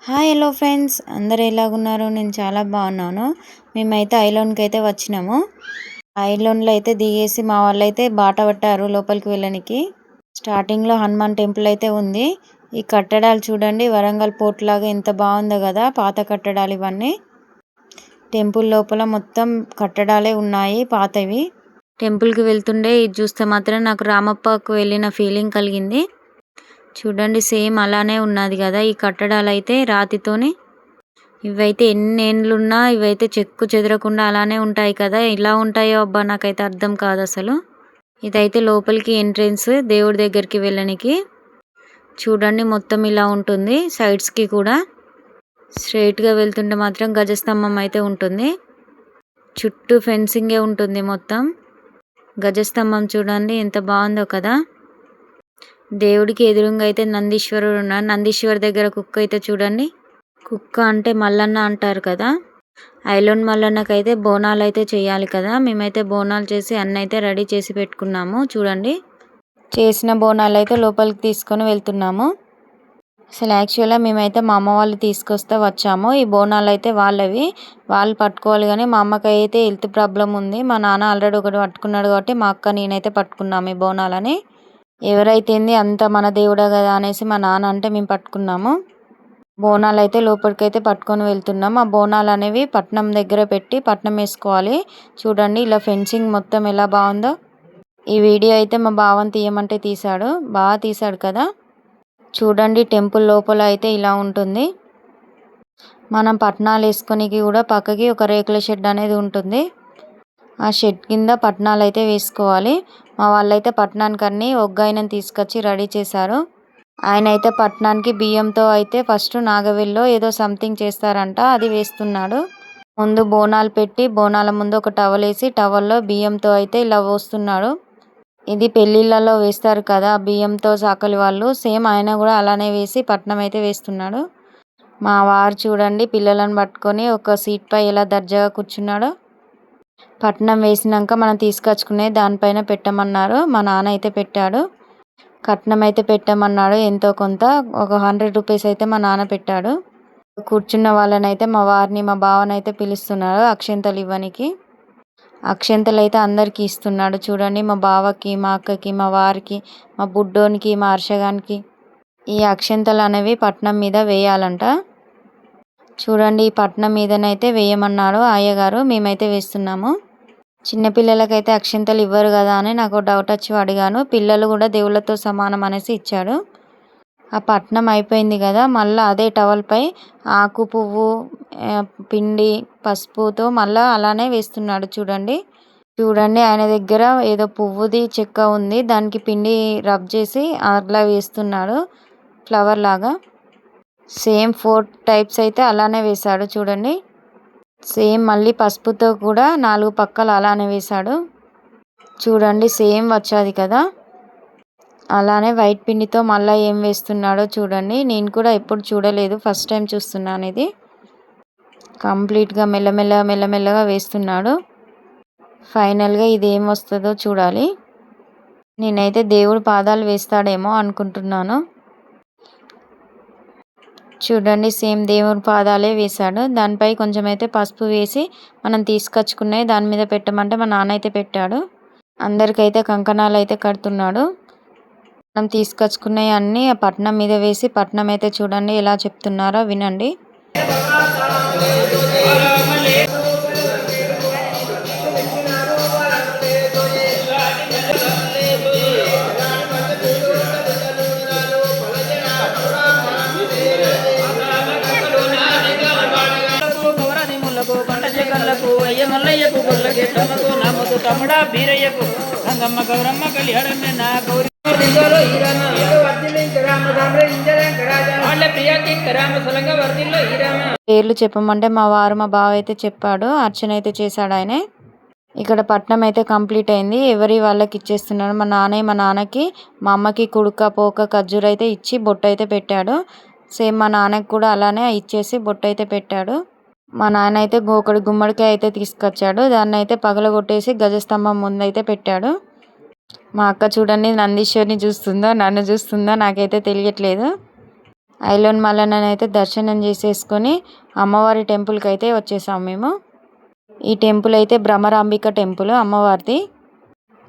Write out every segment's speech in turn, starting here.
Hi hello friends, అందరు ఎలాగున్నారు? నేను చాలా బాగున్నాను. మేమైతే ఐలాండ్కి అయితే వచ్చినాము. ఐలాండ్లో అయితే దిగేసి మా వాళ్ళు అయితే బాట పట్టారు లోపలికి వెళ్ళడానికి. స్టార్టింగ్లో హనుమాన్ టెంపుల్ అయితే ఉంది. ఈ కట్టడాలు చూడండి, వరంగల్ పోర్ట్ లాగా ఎంత బాగుందో కదా. పాత కట్టడాలు ఇవన్నీ. టెంపుల్ లోపల మొత్తం కట్టడాలే ఉన్నాయి, పాతవి. టెంపుల్కి వెళ్తుండే ఇది చూస్తే మాత్రం నాకు రామప్పకు వెళ్ళిన ఫీలింగ్ కలిగింది. చూడండి, సేమ్ అలానే ఉన్నది కదా. ఈ కట్టడాలు అయితే రాతితోని, ఇవైతే ఎన్ని ఏండ్లున్నా ఇవైతే చెక్కు చెదరకుండా అలానే ఉంటాయి కదా. ఇలా ఉంటాయో అబ్బా, నాకైతే అర్థం కాదు అసలు. ఇదైతే లోపలికి ఎంట్రెన్స్, దేవుడి దగ్గరికి వెళ్ళనికి. చూడండి, మొత్తం ఇలా ఉంటుంది. సైడ్స్కి కూడా స్ట్రైట్గా వెళ్తుంటే మాత్రం గజస్తంభం అయితే ఉంటుంది. చుట్టూ ఫెన్సింగే ఉంటుంది మొత్తం. గజస్తంభం చూడండి ఎంత బాగుందో కదా. దేవుడికి ఎదురుగా అయితే నందీశ్వరుడు ఉన్నాడు. నందీశ్వర్ దగ్గర కుక్క అయితే చూడండి. కుక్క అంటే మల్లన్న అంటారు కదా. ఐలాండ్ మల్లన్నకైతే బోనాలు అయితే చేయాలి కదా. మేమైతే బోనాలు చేసి అన్న అయితే రెడీ చేసి పెట్టుకున్నాము. చూడండి, చేసిన బోనాలు అయితే లోపలికి తీసుకొని వెళ్తున్నాము. అసలు యాక్చువల్గా మేమైతే మా అమ్మ వాళ్ళు తీసుకొస్తే వచ్చాము. ఈ బోనాలు అయితే వాళ్ళవి, వాళ్ళు పట్టుకోవాలి. కానీ మా అమ్మకి అయితే హెల్త్ ప్రాబ్లం ఉంది. మా నాన్న ఆల్రెడీ ఒకటి పట్టుకున్నాడు కాబట్టి మా అక్క నేనైతే పట్టుకున్నాము ఈ బోనాలని. ఎవరైతే అంత మన దేవుడే కదా అనేసి మా నాన్న అంటే మేము పట్టుకున్నాము. బోనాలు అయితే లోపలికైతే పట్టుకొని వెళ్తున్నాం. ఆ బోనాలు అనేవి పట్నం దగ్గర పెట్టి పట్నం వేసుకోవాలి. చూడండి, ఇలా ఫెన్సింగ్ మొత్తం ఎలా బాగుందో. ఈ వీడియో అయితే మా బావని తీయమంటే తీశాడు, బాగా తీశాడు కదా. చూడండి, టెంపుల్ లోపల అయితే ఇలా ఉంటుంది. మనం పట్నాలు వేసుకొనికి కూడా పక్కకి ఒక రేకుల షెడ్ అనేది ఉంటుంది. ఆ షెడ్ కింద పట్నాలు అయితే వేసుకోవాలి. మా వాళ్ళైతే పట్నానికి అన్ని ఒగ్గాయనని తీసుకొచ్చి రెడీ చేశారు. ఆయన అయితే పట్నానికి బియ్యంతో అయితే ఫస్ట్ నాగవెల్లో ఏదో సంథింగ్ చేస్తారంట, అది వేస్తున్నాడు. ముందు బోనాలు పెట్టి బోనాల ముందు ఒక టవల్ వేసి టవల్లో బియ్యంతో అయితే ఇలా పోస్తున్నాడు. ఇది పెళ్ళిళ్ళలో వేస్తారు కదా బియ్యంతో సాకలి వాళ్ళు, సేమ్ ఆయన కూడా అలానే వేసి పట్నం అయితే వేస్తున్నాడు. మా వారు చూడండి, పిల్లలను పట్టుకొని ఒక సీట్ పై ఎలా దర్జాగా కూర్చున్నాడో. పట్నం వేసినాక మనం తీసుకొచ్చుకునే దానిపైన పెట్టమన్నారు. మా నాన్న అయితే పెట్టాడు. కట్నం అయితే పెట్టమన్నాడు, ఎంతో కొంత ఒక 100 రూపీస్ అయితే మా నాన్న పెట్టాడు. కూర్చున్న వాళ్ళని అయితే మా వారిని మా బావని అయితే పిలుస్తున్నాడు అక్షంతలు ఇవ్వనికి. అక్షంతలు అయితే అందరికీ ఇస్తున్నాడు. చూడండి, మా బావకి, మా అక్కకి, మా వారికి, మా బుడ్డోనికి, మా హర్షగానికి ఈ అక్షంతలు అనేవి పట్నం మీద వేయాలంట. చూడండి, ఈ పట్నం మీదనైతే వేయమన్నారు అయ్యగారు. మేమైతే వేస్తున్నాము. చిన్నపిల్లలకైతే అక్షింతలు ఇవ్వరు కదా అని నాకు డౌట్ వచ్చి అడిగాను. పిల్లలు కూడా దేవుళ్ళతో సమానం అనేసి ఇచ్చాడు. ఆ పట్నం అయిపోయింది కదా, మళ్ళీ అదే టవల్పై ఆకు పువ్వు పిండి పసుపుతో మళ్ళీ అలానే వేస్తున్నాడు. చూడండి, ఆయన దగ్గర ఏదో పువ్వుది చెక్క ఉంది, దానికి పిండి రబ్ చేసి అట్లా వేస్తున్నాడు ఫ్లవర్ లాగా. సేమ్ 4 టైప్స్ అయితే అలానే వేశాడు. చూడండి, సేమ్ మళ్ళీ పసుపుతో కూడా 4 పక్కలు అలానే వేశాడు. చూడండి, సేమ్ వచ్చాది కదా. అలానే వైట్ పిండితో మళ్ళీ ఏం వేస్తున్నాడో చూడండి. నేను కూడా ఎప్పుడు చూడలేదు, ఫస్ట్ టైం చూస్తున్నాను ఇది. కంప్లీట్గా మెల్లమెల్లగా వేస్తున్నాడు. ఫైనల్గా ఇది ఏం వస్తుందో చూడాలి. నేనైతే దేవుడి పాదాలు వేస్తాడేమో అనుకుంటున్నాను. చూడండి, సేమ్ దేవుడి పాదాలే వేశాడు. దానిపై కొంచెం అయితే పసుపు వేసి మనం తీసుకొచ్చుకునే దాని మీద పెట్టమంటే మా నాన్న అయితే పెట్టాడు. అందరికైతే కంకణాలు అయితే కడుతున్నాడు. మనం తీసుకొచ్చుకునే అన్నీ ఆ పట్నం మీద వేసి పట్నం అయితే చూడండి ఎలా చెప్తున్నారో వినండి. తమ్ముడా బీరయ్యకు గంగమ్మ గౌరమ్మ కళ్యాణమే నా గౌరీ పేర్లు చెప్పమంటే మా వారు మా బావ అయితే చెప్పాడు, అర్చన అయితే చేశాడు ఆయన. ఇక్కడ పట్నం అయితే కంప్లీట్ అయింది. ఎవరి వాళ్ళకి ఇచ్చేస్తున్నాడు. మా నాన్నకి మా అమ్మకి కుడుక పోక ఖర్జూర అయితే ఇచ్చి బొట్టు అయితే పెట్టాడు. సేమ్ మా నాన్నకి కూడా అలానే ఇచ్చేసి బొట్టు అయితే పెట్టాడు. మా నాన్న అయితే ఒకటి గుమ్మడికాయ అయితే తీసుకొచ్చాడు. దాన్ని అయితే పగలగొట్టేసి గజస్తంభం ముందు అయితే పెట్టాడు. మా అక్క చూడండి, నందీశ్వరిని చూస్తుందో నన్ను చూస్తుందో నాకైతే తెలియట్లేదు. ఐలోన్ మల్లన్నని అయితే దర్శనం చేసేసుకొని అమ్మవారి టెంపుల్కి అయితే వచ్చేసాం మేము. ఈ టెంపుల్ అయితే భ్రమరాంబిక టెంపుల్ అమ్మవారిది.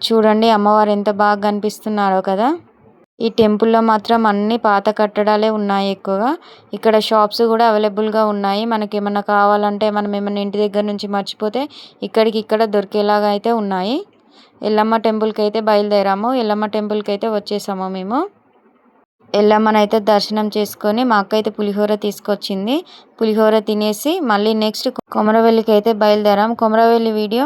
చూడండి అమ్మవారు ఎంత బాగా కనిపిస్తున్నారో కదా. ఈ టెంపుల్లో మాత్రం అన్ని పాత కట్టడాలే ఉన్నాయి ఎక్కువగా. ఇక్కడ షాప్స్ కూడా అవైలబుల్గా ఉన్నాయి. మనకి ఏమన్నా కావాలంటే మనం ఏమన్నా ఇంటి దగ్గర నుంచి మర్చిపోతే ఇక్కడికి ఇక్కడ దొరికేలాగా అయితే ఉన్నాయి. ఎల్లమ్మ టెంపుల్కి అయితే బయలుదేరాము. ఎల్లమ్మ టెంపుల్కి అయితే వచ్చేసాము మేము. ఎల్లమ్మనైతే దర్శనం చేసుకొని మా అక్క అయితే పులిహోర తీసుకొచ్చింది. పులిహోర తినేసి మళ్ళీ నెక్స్ట్ కొమరవెల్లికి అయితే బయలుదేరాం. కొమరవెల్లి వీడియో